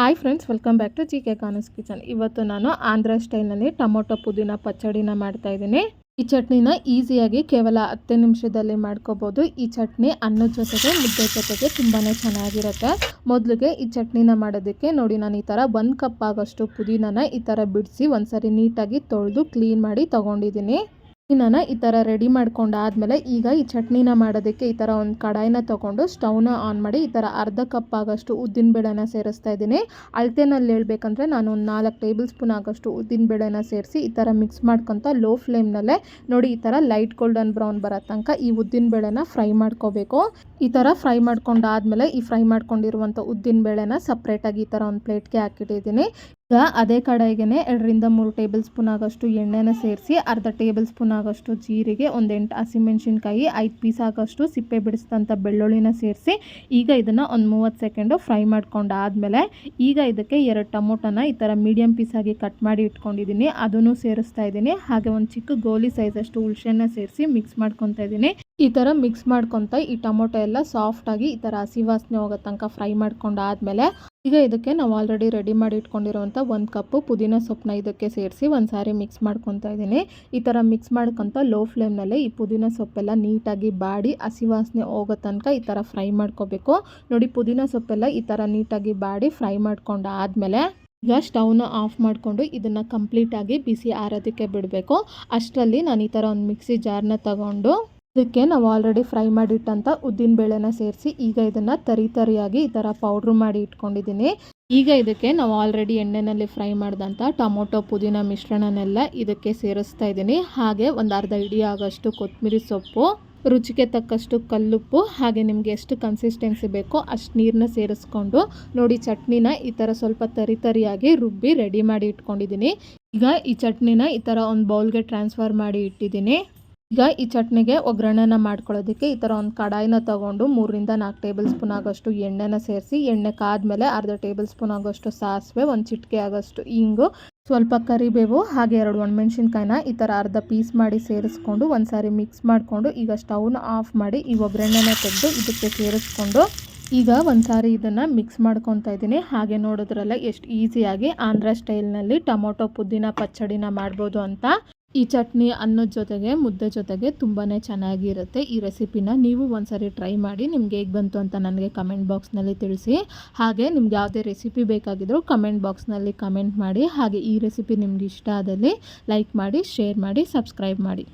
Hi friends, welcome back to GK ಕಾನಸ್ kitchen. ಇವತ್ತು ನಾನು ಆಂಧ್ರ ಸ್ಟೈಲ್ನಲ್ಲಿ ಟೊಮೊಟೊ ಪುದೀನ ಪಚ್ಚಡಿನ ಮಾಡ್ತಾ ಇದ್ದೀನಿ. ಈ ಚಟ್ನಿನ ಈಸಿಯಾಗಿ ಕೇವಲ 10 ನಿಮಿಷದಲ್ಲಿ ಮಾಡ್ಕೋಬೋದು. ಈ ಚಟ್ನಿ ಅನ್ನದ ಜೊತೆಗೆ ಮುದ್ದೆ ಜೊತೆಗೆ ತುಂಬಾ ಚೆನ್ನಾಗಿರುತ್ತೆ. ಮೊದಲಿಗೆ ಈ ಚಟ್ನಿನ ಮಾಡೋದಕ್ಕೆ ನೋಡಿ, ನಾನು ಈ ಥರ 1 ಕಪ್ ಆಗೋಷ್ಟು ಪುದೀನನ ಈ ಥರ ಬಿಡಿಸಿ ಒಂದ್ಸರಿ ನೀಟಾಗಿ ತೊಳೆದು ಕ್ಲೀನ್ ಮಾಡಿ ತೊಗೊಂಡಿದ್ದೀನಿ. ನಾನು ಈ ಥರ ರೆಡಿ ಮಾಡ್ಕೊಂಡಾದ್ಮೇಲೆ ಈಗ ಈ ಚಟ್ನಿನ ಮಾಡೋದಕ್ಕೆ ಈ ಥರ ಒಂದು ಕಡಾಯಿನ ತೊಗೊಂಡು ಸ್ಟವ್ನ ಆನ್ ಮಾಡಿ ಈ ಥರ ಅರ್ಧ ಕಪ್ ಆಗೋಷ್ಟು ಉದ್ದಿನಬೇಳೆನ ಸೇರಿಸ್ತಾ ಇದ್ದೀನಿ. ಅಳತೆನಲ್ಲಿ ಹೇಳ್ಬೇಕಂದ್ರೆ ನಾನು ಒಂದು 4 ಟೇಬಲ್ ಸ್ಪೂನ್ ಆಗೋಷ್ಟು ಉದ್ದಿನಬೇಳೆನ ಸೇರಿಸಿ ಈ ಥರ ಮಿಕ್ಸ್ ಮಾಡ್ಕೊತ ಲೋ ಫ್ಲೇಮ್ನಲ್ಲೇ ನೋಡಿ ಈ ಥರ ಲೈಟ್ ಗೋಲ್ಡನ್ ಬ್ರೌನ್ ಬರೋ ತನಕ ಈ ಉದ್ದಿನಬೇಳೆನ ಫ್ರೈ ಮಾಡ್ಕೋಬೇಕು. ಈ ಥರ ಫ್ರೈ ಮಾಡ್ಕೊಂಡಾದ್ಮೇಲೆ ಈ ಫ್ರೈ ಮಾಡ್ಕೊಂಡಿರುವಂಥ ಉದ್ದಿನಬೇಳೆನ ಸಪ್ರೇಟಾಗಿ ಈ ಥರ ಒಂದು ಪ್ಲೇಟ್ಗೆ ಹಾಕಿಟ್ಟಿದ್ದೀನಿ. ಈಗ ಅದೇ ಕಡೆಗೆ 2 ರಿಂದ 3 ಟೇಬಲ್ ಸ್ಪೂನ್ ಆಗೋಷ್ಟು ಎಣ್ಣೆನ ಸೇರಿಸಿ ಅರ್ಧ ಟೇಬಲ್ ಸ್ಪೂನ್ ಆಗೋಷ್ಟು ಜೀರಿಗೆ, ಒಂದು 8 ಹಸಿಮೆಣಸಿನ್ಕಾಯಿ, 5 ಪೀಸ್ ಆಗೋಷ್ಟು ಸಿಪ್ಪೆ ಬಿಡಿಸಿದಂಥ ಬೆಳ್ಳುಳ್ಳಿನ ಸೇರಿಸಿ ಈಗ ಇದನ್ನು ಒಂದು 30 ಸೆಕೆಂಡು ಫ್ರೈ ಮಾಡ್ಕೊಂಡಾದ್ಮೇಲೆ ಈಗ ಇದಕ್ಕೆ 2 ಟೊಮೊಟೊನ ಈ ಥರ ಮೀಡಿಯಮ್ ಪೀಸಾಗಿ ಕಟ್ ಮಾಡಿ ಇಟ್ಕೊಂಡಿದ್ದೀನಿ, ಅದನ್ನು ಸೇರಿಸ್ತಾ ಇದ್ದೀನಿ. ಹಾಗೆ ಒಂದು ಚಿಕ್ಕ ಗೋಲಿ ಸೈಜಷ್ಟು ಹುಣಸೆಹಣ್ಣನ್ನ ಸೇರಿಸಿ ಮಿಕ್ಸ್ ಮಾಡ್ಕೊತಾ ಇದ್ದೀನಿ. ಈ ಥರ ಮಿಕ್ಸ್ ಮಾಡ್ಕೊತ ಈ ಟೊಮೊಟೊ ಎಲ್ಲ ಸಾಫ್ಟಾಗಿ ಈ ಥರ ಹಸಿ ವಾಸನೆ ಹೋಗೋ ತನಕ ಫ್ರೈ ಮಾಡ್ಕೊಂಡಾದ್ಮೇಲೆ ಈಗ ಇದಕ್ಕೆ ನಾವು ಆಲ್ರೆಡಿ ರೆಡಿ ಮಾಡಿ ಇಟ್ಕೊಂಡಿರೋವಂಥ 1 ಕಪ್ಪು ಪುದೀನ ಸೊಪ್ಪನ್ನ ಇದಕ್ಕೆ ಸೇರಿಸಿ ಒಂದು ಸಾರಿ ಮಿಕ್ಸ್ ಮಾಡ್ಕೊತಾ ಇದ್ದೀನಿ. ಈ ಥರ ಮಿಕ್ಸ್ ಮಾಡ್ಕೊತ ಲೋ ಫ್ಲೇಮ್ನಲ್ಲೇ ಈ ಪುದೀನ ಸೊಪ್ಪೆಲ್ಲ ನೀಟಾಗಿ ಬಾಡಿ ಹಸಿ ವಾಸನೆ ಹೋಗೋ ತನಕ ಈ ಥರ ಫ್ರೈ ಮಾಡ್ಕೋಬೇಕು. ನೋಡಿ, ಪುದೀನ ಸೊಪ್ಪೆಲ್ಲ ಈ ಥರ ನೀಟಾಗಿ ಬಾಡಿ ಫ್ರೈ ಮಾಡ್ಕೊಂಡಾದ್ಮೇಲೆ ಈಗ ಸ್ಟವ್ನ ಆಫ್ ಮಾಡಿಕೊಂಡು ಇದನ್ನು ಕಂಪ್ಲೀಟಾಗಿ ಬಿಸಿ ಆರೋದಕ್ಕೆ ಬಿಡಬೇಕು. ಅಷ್ಟರಲ್ಲಿ ನಾನು ಈ ಥರ ಒಂದು ಮಿಕ್ಸಿ ಜಾರ್ನ ತಗೊಂಡು ಇದಕ್ಕೆ ನಾವು ಆಲ್ರೆಡಿ ಫ್ರೈ ಮಾಡಿಟ್ಟಂಥ ಉದ್ದಿನಬೇಳೆನ ಸೇರಿಸಿ ಈಗ ಇದನ್ನು ತರಿಯಾಗಿ ಈ ಥರ ಪೌಡ್ರ್ ಮಾಡಿ ಇಟ್ಕೊಂಡಿದ್ದೀನಿ. ಈಗ ಇದಕ್ಕೆ ನಾವು ಆಲ್ರೆಡಿ ಎಣ್ಣೆಯಲ್ಲಿ ಫ್ರೈ ಮಾಡಿದಂಥ ಟೊಮೊಟೊ ಪುದೀನ ಮಿಶ್ರಣನೆಲ್ಲ ಇದಕ್ಕೆ ಸೇರಿಸ್ತಾ ಇದ್ದೀನಿ. ಹಾಗೆ ಒಂದು ಅರ್ಧ ಹಿಡಿ ಆಗೋಷ್ಟು ಕೊತ್ತಂಬರಿ ಸೊಪ್ಪು, ರುಚಿಗೆ ತಕ್ಕಷ್ಟು ಕಲ್ಲುಪ್ಪು, ಹಾಗೆ ನಿಮಗೆ ಎಷ್ಟು ಕನ್ಸಿಸ್ಟೆನ್ಸಿ ಬೇಕೋ ಅಷ್ಟು ನೀರನ್ನ ಸೇರಿಸ್ಕೊಂಡು ನೋಡಿ ಚಟ್ನಿನ ಈ ಥರ ಸ್ವಲ್ಪ ತರಿಯಾಗಿ ರುಬ್ಬಿ ರೆಡಿ ಮಾಡಿ ಇಟ್ಕೊಂಡಿದ್ದೀನಿ. ಈಗ ಈ ಚಟ್ನಿನ ಈ ಥರ ಒಂದು ಬೌಲ್ಗೆ ಟ್ರಾನ್ಸ್ಫರ್ ಮಾಡಿ ಇಟ್ಟಿದ್ದೀನಿ. ಈಗ ಈ ಚಟ್ನಿಗೆ ಒಗ್ಗರಣೆನ ಮಾಡ್ಕೊಳ್ಳೋದಕ್ಕೆ ಈ ಥರ ಒಂದು ಕಡಾಯಿನ ತೊಗೊಂಡು 3 ರಿಂದ 4 ಟೇಬಲ್ ಸ್ಪೂನ್ ಆಗೋಷ್ಟು ಎಣ್ಣೆನ ಸೇರಿಸಿ ಎಣ್ಣೆ ಕಾದ್ಮೇಲೆ ಅರ್ಧ ಟೇಬಲ್ ಸ್ಪೂನ್ ಆಗೋಷ್ಟು ಸಾಸಿವೆ, ಒಂದು ಚಿಟಿಕೆ ಆಗೋಷ್ಟು ಇಂಗು, ಸ್ವಲ್ಪ ಕರಿಬೇವು, ಹಾಗೆ 2 ಒಣಮೆಣ್ಸಿನ್ಕಾಯಿನ ಈ ಥರ ಅರ್ಧ ಪೀಸ್ ಮಾಡಿ ಸೇರಿಸ್ಕೊಂಡು ಒಂದು ಸಾರಿ ಮಿಕ್ಸ್ ಮಾಡಿಕೊಂಡು ಈಗ ಸ್ಟವ್ನ ಆಫ್ ಮಾಡಿ ಈ ಒಗ್ಗರಣೆನ ತೆಗೆದು ಇದಕ್ಕೆ ಸೇರಿಸ್ಕೊಂಡು ಈಗ ಒಂದು ಸಾರಿ ಇದನ್ನು ಮಿಕ್ಸ್ ಮಾಡ್ಕೊತಾ ಇದ್ದೀನಿ. ಹಾಗೆ ನೋಡೋದ್ರಲ್ಲ ಎಷ್ಟು ಈಸಿಯಾಗಿ ಆಂಧ್ರ ಸ್ಟೈಲ್ನಲ್ಲಿ ಟೊಮೊಟೊ ಪುದೀನ ಪಚ್ಚಡಿನ ಮಾಡ್ಬೋದು ಅಂತ. ಈ ಚಟ್ನಿ ಅನ್ನದ ಜೊತೆಗೆ ಮುದ್ದೆ ಜೊತೆಗೆ ತುಂಬಾ ಚೆನ್ನಾಗಿರುತ್ತೆ. ಈ ರೆಸಿಪಿನ ನೀವು ಒಂದ್ಸರಿ ಟ್ರೈ ಮಾಡಿ ನಿಮ್ಗೆ ಹೇಗೆ ಬಂತು ಅಂತ ನನಗೆ ಕಮೆಂಟ್ ಬಾಕ್ಸ್ನಲ್ಲಿ ತಿಳಿಸಿ. ಹಾಗೆ ನಿಮ್ಗೆ ಯಾವುದೇ ರೆಸಿಪಿ ಬೇಕಾಗಿದ್ದರೂ ಕಮೆಂಟ್ ಬಾಕ್ಸ್ನಲ್ಲಿ ಕಮೆಂಟ್ ಮಾಡಿ. ಹಾಗೆ ಈ ರೆಸಿಪಿ ನಿಮ್ಗೆ ಇಷ್ಟ ಆದಲ್ಲಿ ಲೈಕ್ ಮಾಡಿ, ಶೇರ್ ಮಾಡಿ, ಸಬ್ಸ್ಕ್ರೈಬ್ ಮಾಡಿ.